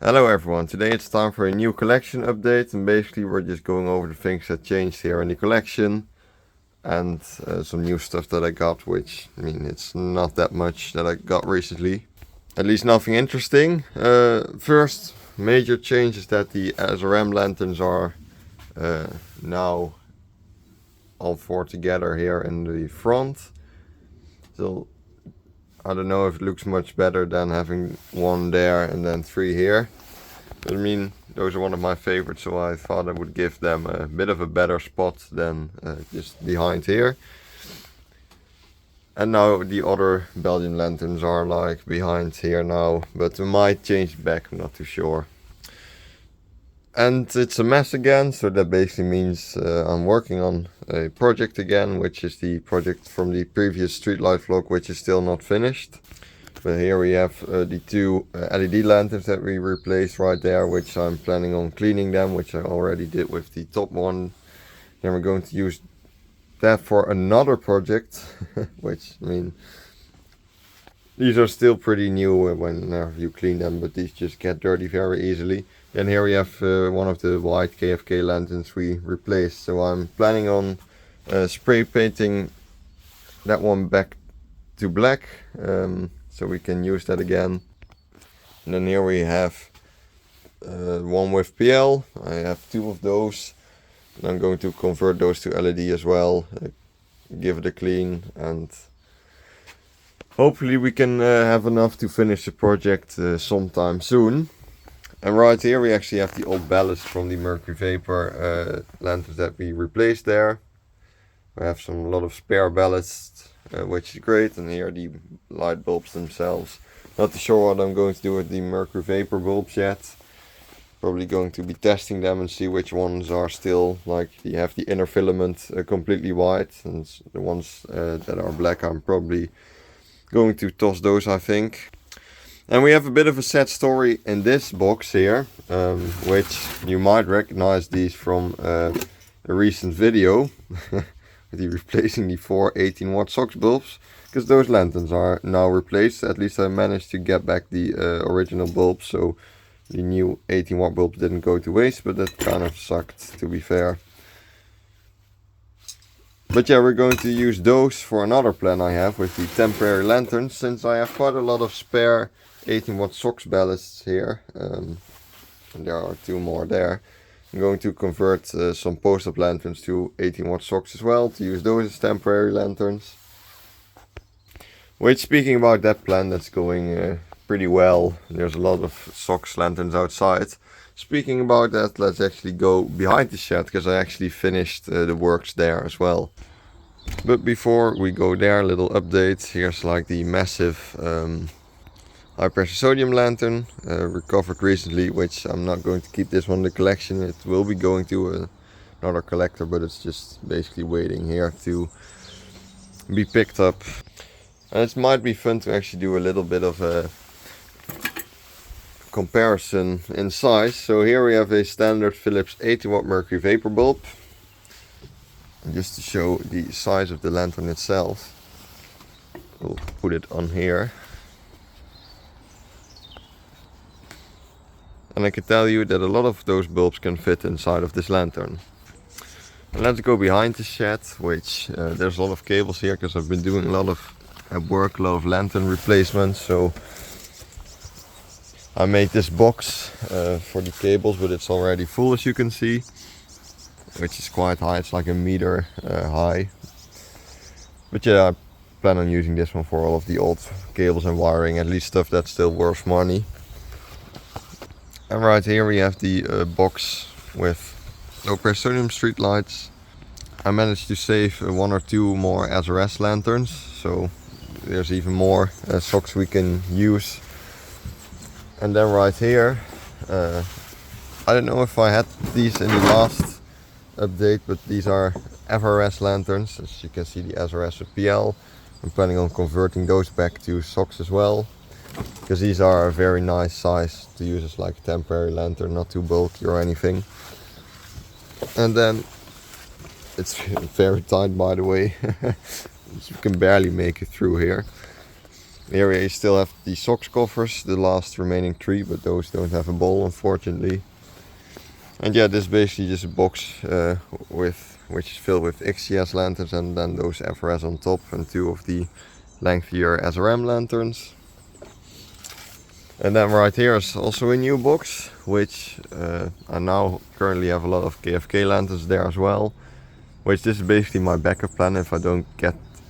Hello everyone, today it's time for a new collection update, and basically we're just going over the things that changed here in the collection and some new stuff that I got, which, I mean, it's not that much that I got recently. At least nothing interesting. First major change is that the SRM lanterns are now all four together here in the front. So I don't know if it looks much better than having one there and then three here. But I mean, those are one of my favorites, so I thought I would give them a bit of a better spot than just behind here. And now the other Belgian lanterns are like behind here now, but we might change it back, I'm not too sure. And it's a mess again, so that basically means I'm working on a project again, which is the project from the previous Streetlight vlog, which is still not finished. But here we have the two LED lanterns that we replaced right there, which I'm planning on cleaning them, which I already did with the top one. Then we're going to use that for another project, which, I mean, these are still pretty new when you clean them, but these just get dirty very easily. And here we have one of the white KFK lanterns we replaced. So I'm planning on spray painting that one back to black, so we can use that again. And then here we have one with PL. I have two of those. And I'm going to convert those to LED as well, give it a clean, and hopefully we can have enough to finish the project sometime soon. And right here we actually have the old ballast from the Mercury Vapor lanterns that we replaced there. We have a lot of spare ballast, which is great, and here are the light bulbs themselves. Not too sure what I'm going to do with the Mercury Vapor bulbs yet. Probably going to be testing them and see which ones are still, like, you have the inner filament completely white, and the ones that are black I'm probably going to toss those, I think. And we have a bit of a sad story in this box here, which you might recognize these from a recent video with replacing the four 18-watt SOX bulbs, because those lanterns are now replaced. At least I managed to get back the original bulbs, so the new 18-watt bulbs didn't go to waste, but that kind of sucked, to be fair. But yeah, we're going to use those for another plan I have with the temporary lanterns, since I have quite a lot of spare 18-watt SOX ballasts here, and there are two more there. I'm going to convert some post-up lanterns to 18-watt SOX as well, to use those as temporary lanterns. Which, speaking about that plan, that's going pretty well. There's a lot of SOX lanterns outside. Speaking about that, let's actually go behind the shed, because I actually finished the works there as well. But before we go there, a little update. Here's like the massive high pressure sodium lantern, recovered recently, which I'm not going to keep this one in the collection. It will be going to another collector, but it's just basically waiting here to be picked up. And it might be fun to actually do a little bit of a comparison in size. So here we have a standard Philips 80-watt Mercury Vapor bulb. And just to show the size of the lantern itself, we'll put it on here. And I can tell you that a lot of those bulbs can fit inside of this lantern. And let's go behind the shed, which there's a lot of cables here, because I've been doing a lot of work, a lot of lantern replacements. So I made this box for the cables, but it's already full, as you can see, which is quite high. It's like a meter high. But yeah, I plan on using this one for all of the old cables and wiring, at least stuff that's still worth money. And right here we have the box with low pressure sodium street lights. I managed to save one or two more SRS lanterns, so there's even more SOX we can use. And then right here, I don't know if I had these in the last update, but these are FRS lanterns. As you can see, the SRS with PL. I'm planning on converting those back to SOX as well, because these are a very nice size to use as like a temporary lantern, not too bulky or anything. And then it's very tight, by the way. You can barely make it through here. Here we still have the socks covers, the last remaining 3, but those don't have a bowl unfortunately. And yeah, this is basically just a box which is filled with XCS lanterns, and then those FRS on top, and 2 of the lengthier SRM lanterns. And then right here is also a new box, which I now currently have a lot of KFK lanterns there as well. Which this is basically my backup plan if I don't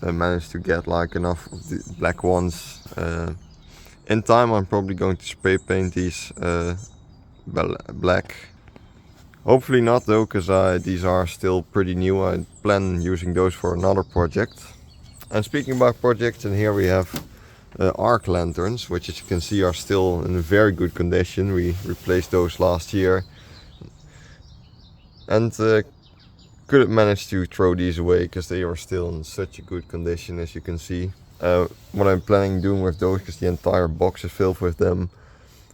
manage to get like enough of the black ones in time. I'm probably going to spray paint these black. Hopefully not though, because these are still pretty new. I plan using those for another project. And speaking about projects, and here we have arc lanterns, which as you can see are still in very good condition. We replaced those last year, and couldn't manage to throw these away because they are still in such a good condition, as you can see. What I'm planning doing with those, because the entire box is filled with them,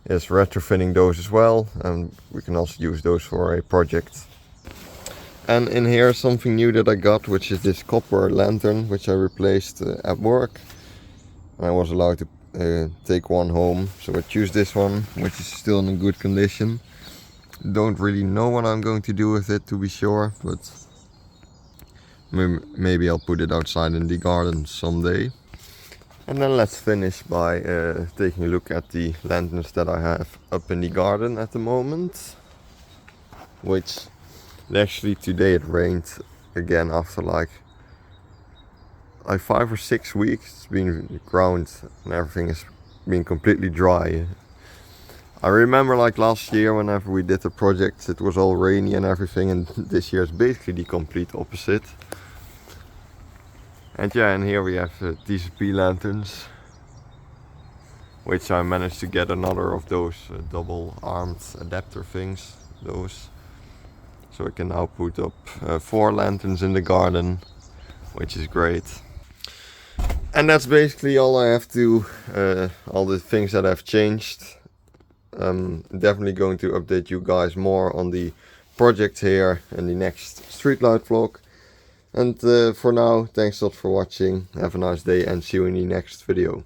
is retrofitting those as well, and we can also use those for a project. And in here something new that I got, which is this copper lantern, which I replaced at work. I was allowed to take one home, so I choose this one, which is still in a good condition. Don't really know what I'm going to do with it, to be sure, but maybe I'll put it outside in the garden someday. And then let's finish by taking a look at the lanterns that I have up in the garden at the moment. Which actually today it rained again after like 5 or 6 weeks. It's been ground and everything has been completely dry. I remember like last year whenever we did the project it was all rainy and everything, and this year is basically the complete opposite. And yeah, and here we have TCP lanterns, which I managed to get another of those double armed adapter things, those. So I can now put up 4 lanterns in the garden, which is great. And that's basically all I have to, all the things that I've changed. I'm definitely going to update you guys more on the project here in the next Streetlight vlog. And for now, thanks a lot for watching, have a nice day and see you in the next video.